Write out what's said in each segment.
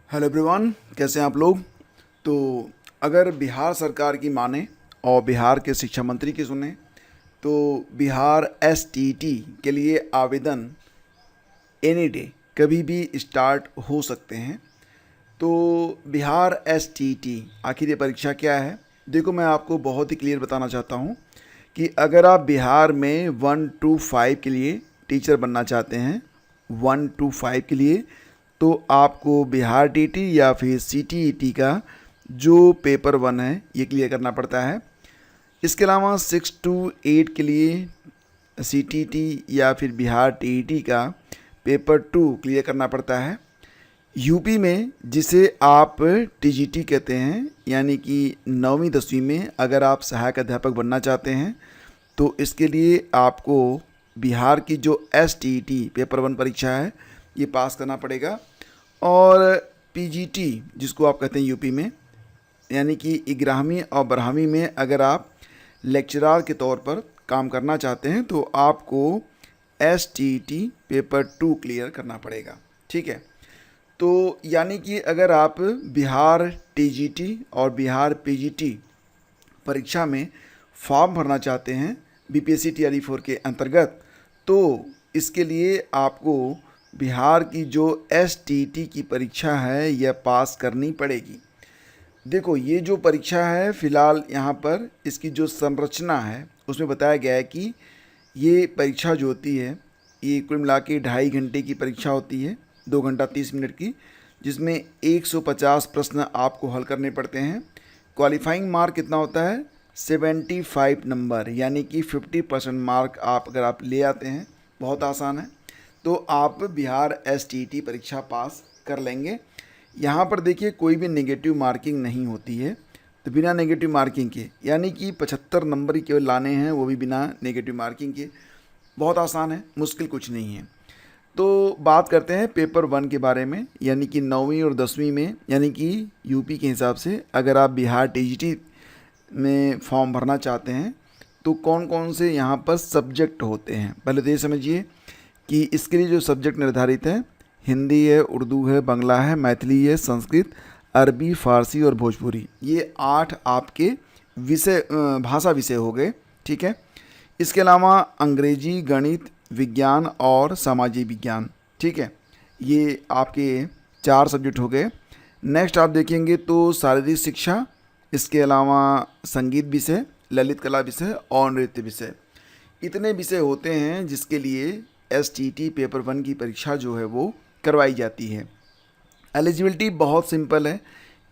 Hello everyone, कैसे हैं आप लोग। तो अगर बिहार सरकार की माने और बिहार के शिक्षा मंत्री की सुने तो बिहार एसटीटी के लिए आवेदन एनी डे कभी भी स्टार्ट हो सकते हैं। तो बिहार एसटीटी आखिर ये परीक्षा क्या है, देखो मैं आपको बहुत ही क्लियर बताना चाहता हूँ कि अगर आप बिहार में 1 to 5 के लिए टीचर बनना चाहते हैं, 1 to 5 के लिए, तो आपको बिहार टीटी या फिर सीटीईटी का जो पेपर 1 है ये क्लियर करना पड़ता है। इसके अलावा 6 to 8 के लिए सीटीईटी या फिर बिहार टीईटी का पेपर 2 क्लियर करना पड़ता है। यूपी में जिसे आप टीजीटी कहते हैं, यानी कि 9वीं 10वीं में अगर आप सहायक अध्यापक बनना चाहते हैं तो इसके लिए आपको बिहार की जो एसटीईटी पेपर 1 परीक्षा है ये पास करना पड़ेगा। और पीजीटी जिसको आप कहते हैं यूपी में, यानी कि 11वीं और 12वीं में अगर आप लेक्चरार के तौर पर काम करना चाहते हैं तो आपको एसटीईटी पेपर 2 क्लियर करना पड़ेगा। ठीक है, तो यानी कि अगर आप बिहार टीजीटी और बिहार पीजीटी परीक्षा में फॉर्म भरना चाहते हैं बीपीएससी टीआरई 4 के अंतर्गत, तो इसके लिए आपको बिहार की जो एसटीईटी की परीक्षा है यह पास करनी पड़ेगी। देखो ये जो परीक्षा है फ़िलहाल यहाँ पर इसकी जो संरचना है उसमें बताया गया है कि ये परीक्षा जो होती है ये कुल मिला के 2.5 घंटे की परीक्षा होती है, 2 घंटा 30 मिनट की, जिसमें 150 प्रश्न आपको हल करने पड़ते हैं। क्वालिफाइंग मार्क कितना होता है 75 नंबर, यानी कि 50% मार्क आप अगर आप ले आते हैं, बहुत आसान है, तो आप बिहार एसटीईटी परीक्षा पास कर लेंगे। यहाँ पर देखिए कोई भी नेगेटिव मार्किंग नहीं होती है, तो बिना नेगेटिव मार्किंग के, यानी कि 75 नंबर ही केवल लाने हैं, वो भी बिना नेगेटिव मार्किंग के। बहुत आसान है, मुश्किल कुछ नहीं है। तो बात करते हैं पेपर 1 के बारे में, यानी कि 9वीं और 10वीं में, यानी कि यूपी के हिसाब से अगर आप बिहार टीजीटी में फॉर्म भरना चाहते हैं तो कौन कौन से यहाँ पर सब्जेक्ट होते हैं। पहले तो ये समझिए कि इसके लिए जो सब्जेक्ट निर्धारित है, हिंदी है, उर्दू है, बांग्ला है, मैथिली है, संस्कृत, अरबी, फ़ारसी और भोजपुरी, ये 8 आपके विषय भाषा विषय हो गए। ठीक है, इसके अलावा अंग्रेजी, गणित, विज्ञान और सामाजिक विज्ञान, ठीक है, ये आपके 4 सब्जेक्ट हो गए। नेक्स्ट आप देखेंगे तो शारीरिक शिक्षा, इसके अलावा संगीत विषय, ललित कला विषय और नृत्य विषय, इतने विषय होते हैं जिसके लिए एसटीईटी पेपर 1 की परीक्षा जो है वो करवाई जाती है। एलिजिबिलिटी बहुत सिंपल है,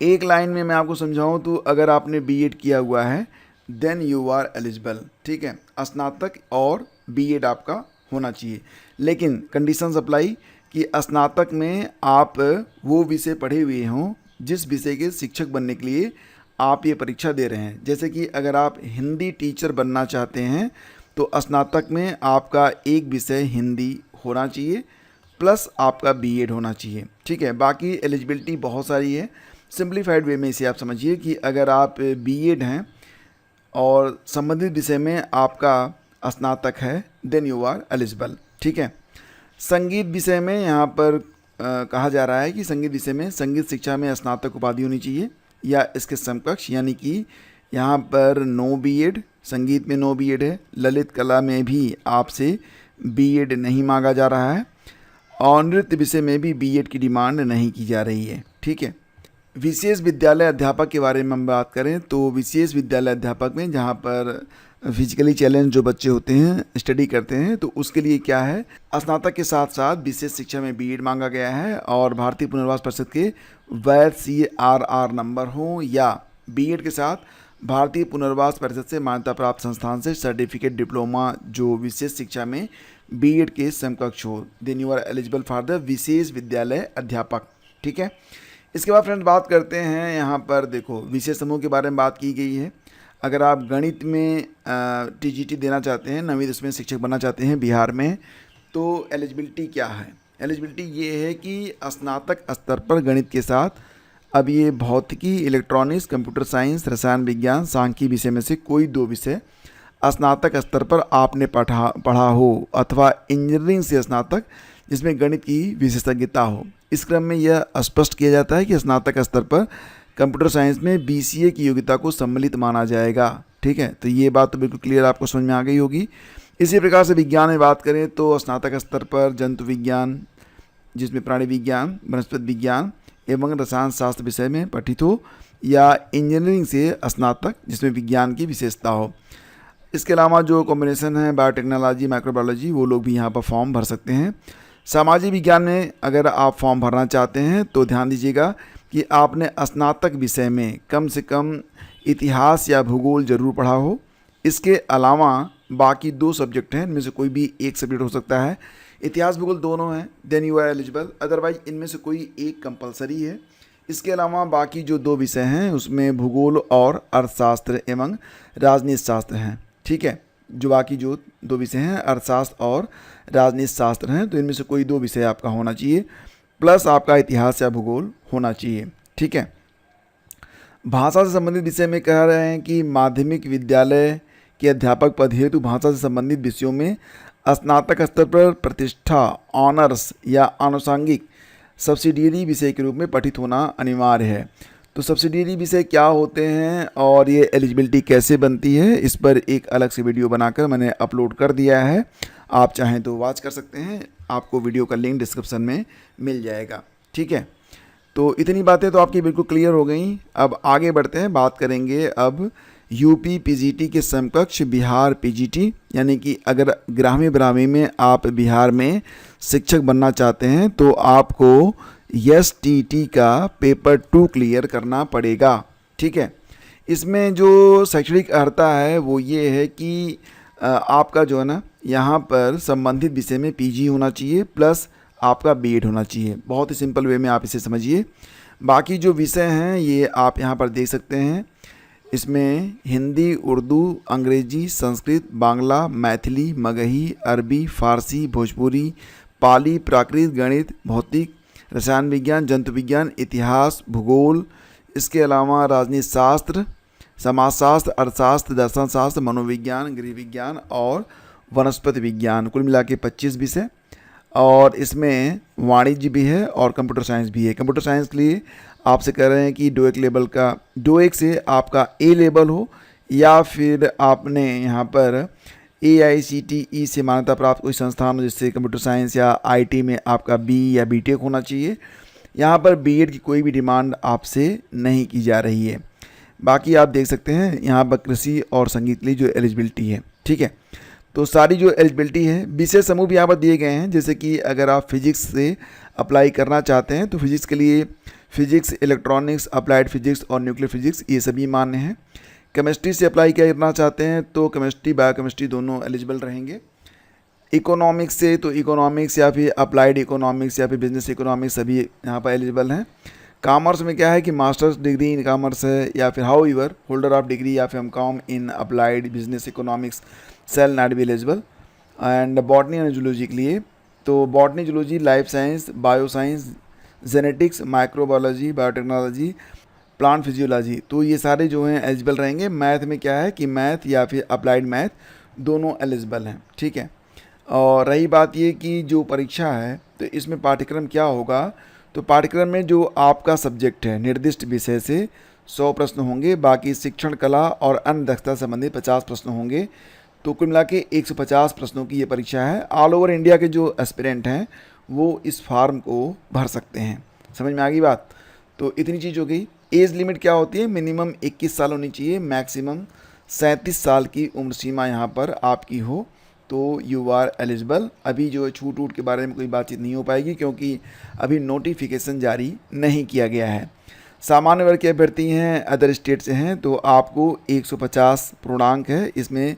एक लाइन में मैं आपको समझाऊं तो अगर आपने बीएड किया हुआ है देन यू आर एलिजिबल। ठीक है, स्नातक और बीएड आपका होना चाहिए, लेकिन कंडीशंस अप्लाई कि स्नातक में आप वो विषय पढ़े हुए हों जिस विषय के शिक्षक बनने के लिए आप ये परीक्षा दे रहे हैं। जैसे कि अगर आप हिंदी टीचर बनना चाहते हैं तो स्नातक में आपका एक विषय हिंदी होना चाहिए प्लस आपका बीएड होना चाहिए। ठीक है, बाकी एलिजिबिलिटी बहुत सारी है, सिंप्लीफाइड वे में इसे आप समझिए कि अगर आप बीएड हैं और संबंधित विषय में आपका स्नातक है देन यू आर एलिजिबल। ठीक है, संगीत विषय में यहाँ पर कहा जा रहा है कि संगीत विषय में संगीत शिक्षा में स्नातक उपाधि होनी चाहिए या इसके समकक्ष, यानी कि यहाँ पर नो बीएड, संगीत में नो बीएड है, ललित कला में भी आपसे बीएड नहीं मांगा जा रहा है और नृत्य विषय में भी बीएड की डिमांड नहीं की जा रही है। ठीक है, विशेष विद्यालय अध्यापक के बारे में हम बात करें तो विशेष विद्यालय अध्यापक में जहाँ पर फिजिकली चैलेंज जो बच्चे होते हैं स्टडी करते हैं तो उसके लिए क्या है, स्नातक के साथ साथ विशेष शिक्षा में बीएड मांगा गया है और भारतीय पुनर्वास परिषद के वैध CRR नंबर हो या बीएड के साथ भारतीय पुनर्वास परिषद से मान्यता प्राप्त संस्थान से सर्टिफिकेट डिप्लोमा जो विशेष शिक्षा में बीएड के समकक्ष हो, then you are eligible for the विशेष विद्यालय अध्यापक। ठीक है, इसके बाद फ्रेंड्स बात करते हैं, यहाँ पर देखो विषय समूह के बारे में बात की गई है। अगर आप गणित में टीजीटी देना चाहते हैं, 9वीं 10वीं शिक्षक बनना चाहते हैं बिहार में, तो एलिजिबिलिटी क्या है। एलिजिबिलिटी ये है कि स्नातक स्तर पर गणित के साथ अब ये भौतिकी, इलेक्ट्रॉनिक्स, कंप्यूटर साइंस, रसायन विज्ञान, सांख्यिकी विषय में से कोई 2 विषय स्नातक स्तर पर आपने पढ़ा हो अथवा इंजीनियरिंग से स्नातक जिसमें गणित की विशेषज्ञता हो। इस क्रम में यह स्पष्ट किया जाता है कि स्नातक स्तर पर कंप्यूटर साइंस में BCA की योग्यता को सम्मिलित माना जाएगा। ठीक है, तो ये बात तो बिल्कुल क्लियर आपको समझ में आ गई होगी। इसी प्रकार से विज्ञान में बात करें तो स्नातक स्तर पर जंतु विज्ञान, जिसमें प्राणी विज्ञान, वनस्पति विज्ञान एवं रसायन शास्त्र विषय में पठित हो, या इंजीनियरिंग से स्नातक जिसमें विज्ञान की विशेषता हो। इसके अलावा जो कॉम्बिनेशन है बायोटेक्नोलॉजी, माइक्रोबायोलॉजी, वो लोग भी यहाँ पर फॉर्म भर सकते हैं। सामाजिक विज्ञान में अगर आप फॉर्म भरना चाहते हैं तो ध्यान दीजिएगा कि आपने स्नातक विषय में कम से कम इतिहास या भूगोल जरूर पढ़ा हो। इसके अलावा बाकी 2 सब्जेक्ट हैं, इनमें से कोई भी एक सब्जेक्ट हो सकता है। इतिहास भूगोल दोनों हैं, then you are eligible, otherwise इनमें से कोई एक कंपलसरी है। इसके अलावा बाकी जो 2 विषय हैं उसमें भूगोल और अर्थशास्त्र एवं राजनीति शास्त्र हैं। ठीक है, जो बाकी जो 2 विषय हैं अर्थशास्त्र और राजनीति शास्त्र हैं, तो इनमें से कोई 2 विषय आपका होना चाहिए, प्लस आपका इतिहास या भूगोल होना चाहिए। ठीक है, भाषा से संबंधित विषय में कह रहे हैं कि माध्यमिक विद्यालय के अध्यापक पद हेतु भाषा से संबंधित विषयों में स्नातक स्तर पर प्रतिष्ठा, ऑनर्स या आनुषंगिक सब्सिडियरी विषय के रूप में पठित होना अनिवार्य है। तो सब्सिडियरी विषय क्या होते हैं और ये एलिजिबिलिटी कैसे बनती है, इस पर एक अलग से वीडियो बनाकर मैंने अपलोड कर दिया है, आप चाहें तो वॉच कर सकते हैं, आपको वीडियो का लिंक डिस्क्रिप्शन में मिल जाएगा। ठीक है, तो इतनी बातें तो आपकी बिल्कुल क्लियर हो गई। अब आगे बढ़ते हैं, बात करेंगे अब यूपी PGT के समकक्ष बिहार PGT, यानी कि अगर 11वीं में आप बिहार में शिक्षक बनना चाहते हैं तो आपको STT का पेपर 2 क्लियर करना पड़ेगा। ठीक है, इसमें जो शैक्षणिक अर्हता है वो ये है कि आपका जो है ना यहाँ पर संबंधित विषय में PG होना चाहिए प्लस आपका B.Ed होना चाहिए। बहुत ही सिंपल वे में आप इसे समझिए। बाकी जो विषय हैं ये आप यहाँ पर देख सकते हैं, इसमें हिंदी, उर्दू, अंग्रेजी, संस्कृत, बांग्ला, मैथिली, मगही, अरबी, फारसी, भोजपुरी, पाली, प्राकृत, गणित, भौतिक, रसायन विज्ञान, जंतु विज्ञान, इतिहास, भूगोल, इसके अलावा राजनीति शास्त्र, समाजशास्त्र, अर्थशास्त्र, दर्शन शास्त्र, मनोविज्ञान, गृह विज्ञान और वनस्पति विज्ञान, कुल मिला के 25 विषय। और इसमें वाणिज्य भी है और कंप्यूटर साइंस भी है। कंप्यूटर साइंस के लिए आपसे कह रहे हैं कि डोएक लेवल का, डोएक से आपका A लेवल हो या फिर आपने यहाँ पर AICTE से मान्यता प्राप्त कोई संस्थान हो जिससे कंप्यूटर साइंस या IT में आपका B या BTech होना चाहिए। यहाँ पर B.Ed की कोई भी डिमांड आपसे नहीं की जा रही है। बाकी आप देख सकते हैं यहाँ पर कृषि और संगीत के लिए जो एलिजिबिलिटी है। ठीक है, तो सारी जो एलिजिबिलिटी है, विषय समूह भी यहाँ पर दिए गए हैं, जैसे कि अगर आप फिजिक्स से अप्लाई करना चाहते हैं तो फिजिक्स के लिए फिजिक्स, इलेक्ट्रॉनिक्स, अप्लाइड फिजिक्स और न्यूक्लियर फिजिक्स ये सभी मान्य हैं। केमिस्ट्री से अप्लाई करना चाहते हैं तो केमिस्ट्री, बायोकेमिस्ट्री दोनों एलिजिबल रहेंगे। इकोनॉमिक्स से तो इकोनॉमिक्स या फिर अप्लाइड इकोनॉमिक्स या फिर बिजनेस इकोनॉमिक्स सभी यहाँ पर एलिजिबल हैं। कॉमर्स में क्या है कि मास्टर्स डिग्री इन कॉमर्स है या फिर however holder of degree या फिर MCom in applied business economics shall not be eligible. And botany and zoology के लिए तो botany, zoology, life science, bio science, genetics, microbiology, biotechnology, plant physiology, तो ये सारे जो हैं एलिजिबल रहेंगे। मैथ में क्या है कि मैथ या फिर अप्लाइड मैथ दोनों एलिजिबल हैं। ठीक है, और रही बात ये कि जो परीक्षा है तो इसमें पाठ्यक्रम क्या होगा, तो पाठ्यक्रम में जो आपका सब्जेक्ट है निर्दिष्ट विषय से 100 प्रश्न होंगे, बाकी शिक्षण, कला और अन्य दक्षता संबंधी 50 प्रश्न होंगे। तो कुल मिला के 150 प्रश्नों की ये परीक्षा है। ऑल ओवर इंडिया के जो एस्पिरेंट हैं वो इस फॉर्म को भर सकते हैं। समझ में आ गई बात? तो इतनी चीज़ हो गई। एज लिमिट क्या होती है? मिनिमम 21 साल होनी चाहिए, मैक्सिमम 37 साल की उम्र सीमा यहाँ पर आपकी हो तो यू आर एलिजिबल। अभी जो है छूट वूट के बारे में कोई बातचीत नहीं हो पाएगी क्योंकि अभी नोटिफिकेशन जारी नहीं किया गया है। सामान्य वर्ग के अभ्यर्थी हैं, अदर स्टेट से हैं, तो आपको 150 पूर्णांक है, इसमें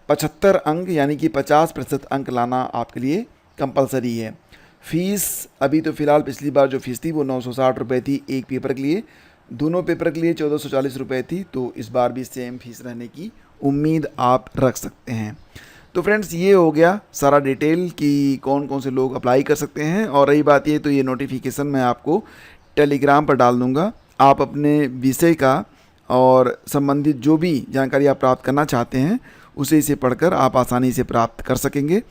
75 अंक यानी कि 50% अंक लाना आपके लिए कंपलसरी है। फ़ीस अभी तो फ़िलहाल पिछली बार जो फ़ीस थी वो 960 रुपये थी एक पेपर के लिए, दोनों पेपर के लिए 1440 रुपये थी, तो इस बार भी सेम फीस रहने की उम्मीद आप रख सकते हैं। तो फ्रेंड्स ये हो गया सारा डिटेल कि कौन कौन से लोग अप्लाई कर सकते हैं। और रही बात ये तो ये नोटिफिकेशन मैं आपको टेलीग्राम पर डाल दूँगा। आप अपने विषय का और संबंधित जो भी जानकारी आप प्राप्त करना चाहते हैं उसे इसे पढ़कर आप आसानी से प्राप्त कर सकेंगे।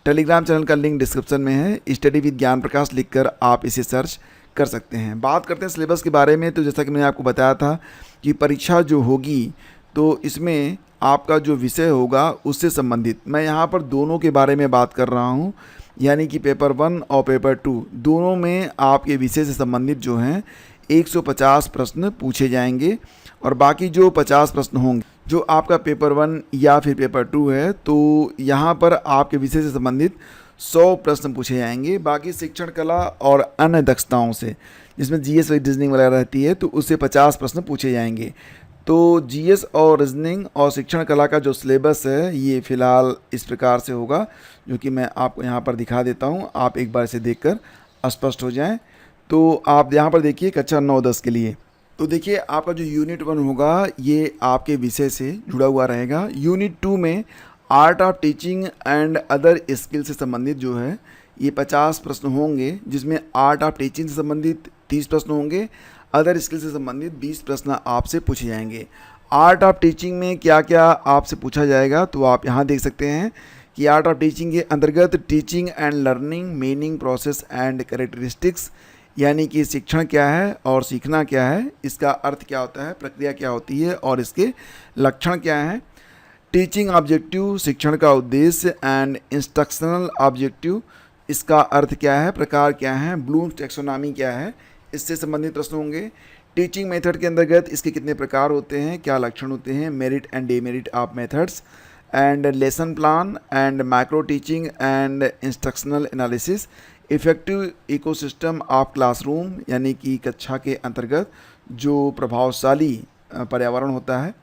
टेलीग्राम चैनल का लिंक डिस्क्रिप्शन में है। स्टडी विद ज्ञान प्रकाश लिखकर आप इसे सर्च कर सकते हैं। बात करते हैं सिलेबस के बारे में। तो जैसा कि मैंने आपको बताया था कि परीक्षा जो होगी तो इसमें आपका जो विषय होगा उससे संबंधित, मैं यहाँ पर दोनों के बारे में बात कर रहा हूँ, यानी कि पेपर 1 और पेपर 2 दोनों में आपके विषय से संबंधित जो हैं 150 प्रश्न पूछे जाएंगे। और बाकी जो 50 प्रश्न होंगे जो आपका पेपर 1 या फिर पेपर 2 है, तो यहाँ पर आपके विषय से संबंधित 100 प्रश्न पूछे जाएंगे। बाकी शिक्षण कला और अन्य दक्षताओं से, जिसमें जीएस और रीजनिंग वगैरह रहती है, तो उससे 50 प्रश्न पूछे जाएंगे। तो जीएस और रीजनिंग और शिक्षण कला का जो सिलेबस है ये फ़िलहाल इस प्रकार से होगा, जो कि मैं आपको यहाँ पर दिखा देता हूँ, आप एक बार इसे देखकर स्पष्ट हो जाएं। तो आप यहाँ पर देखिए कक्षा 9-10 के लिए, तो देखिए आपका जो यूनिट 1 होगा ये आपके विषय से जुड़ा हुआ रहेगा। यूनिट 2 में art of teaching and other skill से संबंधित जो है ये 50 प्रश्न होंगे, जिसमें आर्ट ऑफ टीचिंग से संबंधित 30 प्रश्न होंगे, अदर स्किल से संबंधित 20 प्रश्न आपसे पूछे जाएंगे। आर्ट ऑफ टीचिंग में क्या क्या आपसे पूछा जाएगा तो आप यहाँ देख सकते हैं कि आर्ट ऑफ टीचिंग के अंतर्गत teaching and learning, meaning, process and characteristics, यानी कि शिक्षण क्या है और सीखना क्या है, इसका अर्थ क्या होता है, प्रक्रिया क्या होती है और इसके लक्षण क्या हैं। टीचिंग ऑब्जेक्टिव, शिक्षण का उद्देश्य एंड इंस्ट्रक्शनल ऑब्जेक्टिव, इसका अर्थ क्या है, प्रकार क्या है, ब्लूम्स टैक्सोनॉमी क्या है, इससे संबंधित प्रश्न होंगे। टीचिंग मेथड के अंतर्गत इसके कितने प्रकार होते हैं, क्या लक्षण होते हैं, merit and demerit of methods and lesson plan and micro teaching and instructional analysis, effective ecosystem of classroom, यानी कि कक्षा के अंतर्गत जो प्रभावशाली पर्यावरण होता है।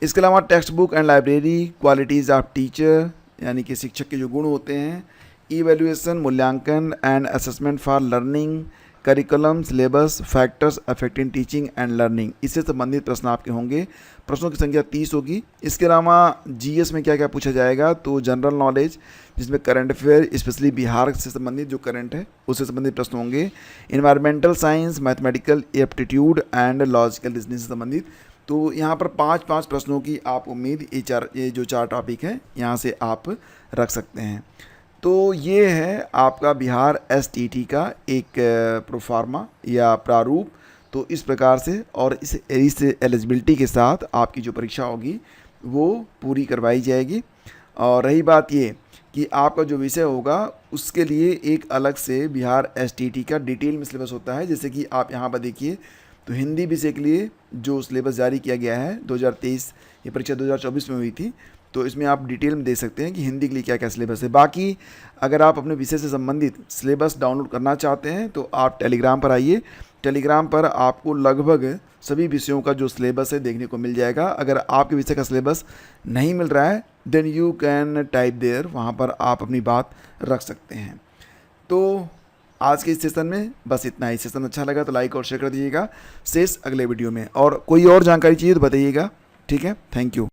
इसके अलावा text book and library, qualities of teacher, यानी कि शिक्षक के जो गुण होते हैं, इवैल्यूएशन, मूल्यांकन and assessment for learning, curriculum, syllabus, factors affecting teaching and learning, इससे संबंधित प्रश्न आपके होंगे। प्रश्नों की संख्या 30 होगी। इसके अलावा जीएस में क्या क्या पूछा जाएगा तो जनरल नॉलेज, जिसमें करंट अफेयर, स्पेशली बिहार से संबंधित जो करंट है उससे संबंधित प्रश्न होंगे। Environmental science, mathematical aptitude and logical reasoning से संबंधित। तो यहाँ पर 5-5 प्रश्नों की आप उम्मीद ये जो 4 टॉपिक हैं यहाँ से आप रख सकते हैं। तो ये है आपका बिहार एसटीटी का एक प्रोफार्मा या प्रारूप। तो इस प्रकार से और इस एलिजिबिलिटी के साथ आपकी जो परीक्षा होगी वो पूरी करवाई जाएगी। और रही बात ये कि आपका जो विषय होगा उसके लिए एक अलग से बिहार एसटीटी का डिटेल में सिलेबस होता है। जैसे कि आप यहाँ पर देखिए तो हिंदी विषय के लिए जो सिलेबस जारी किया गया है 2023, ये परीक्षा 2024 में हुई थी, तो इसमें आप डिटेल में देख सकते हैं कि हिंदी के लिए क्या क्या सिलेबस है। बाकी अगर आप अपने विषय से संबंधित सिलेबस डाउनलोड करना चाहते हैं तो आप टेलीग्राम पर आइए। टेलीग्राम पर आपको लगभग सभी विषयों का जो सिलेबस है देखने को मिल जाएगा। अगर आपके विषय का सिलेबस नहीं मिल रहा है then you can type there, वहाँ पर आप अपनी बात रख सकते हैं। तो आज के इस सेशन में बस इतना ही। सेशन अच्छा लगा तो लाइक और शेयर कर दीजिएगा। शेष अगले वीडियो में, और कोई और जानकारी चाहिए तो बताइएगा। ठीक है, थैंक यू।